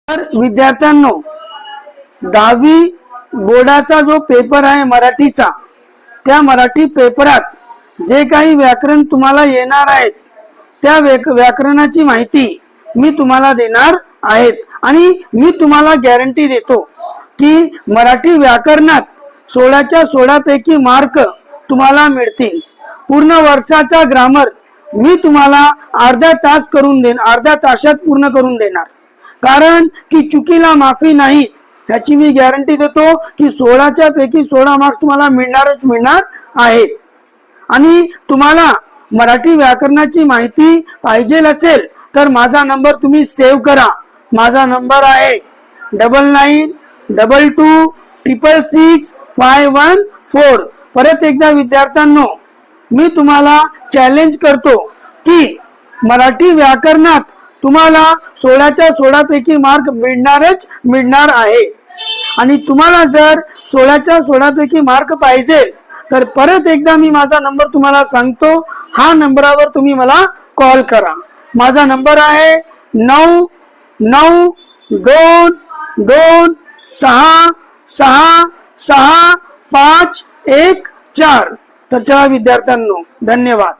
तर विद्यार्थ्यांनो, 10वी बोर्डाचा जो पेपर आहे मराठीचा, त्या मराठी पेपरात जे काही व्याकरण तुम्हाला येणार आहेत त्या व्याकरणाची माहिती मी तुम्हाला देणार आहेत आणि मी तुम्हाला गॅरंटी देतो की मराठी व्याकरणात 16च्या 16 पैकी मार्क तुम्हाला मिळतील। पूर्ण वर्षाचा ग्रामर मी तुम्हाला अर्धा तासात पूर्ण करून देणार, कारण की चुकीला माफी नाही याची मी गॅरंटी देतो की 16च्या पैकी 16 मार्क्स तुम्हाला मिळणार आहेत। आणि तुम्हाला मराठी व्याकरणाची माहिती पाहिजे असेल तर माझा नंबर तुम्ही सेव्ह करा। माझा नंबर आहे 9922666514। परत एकदा विद्यार्थ्यांनो, मी तुम्हाला चॅलेंज करतो की मराठी व्याकरणात तुम्हाला 16च्या 16 पैकी मार्क मिळणार आहे। आणि तुम्हाला जर 16च्या 16 पैकी मार्क पाहिजे तर परत एकदा मी माझा नंबर तुम्हाला सांगतो, हा नंबरावर तुम्ही मला कॉल करा। माझा नंबर आहे 9922666514। तर चला विद्यार्थ्यांनो, धन्यवाद।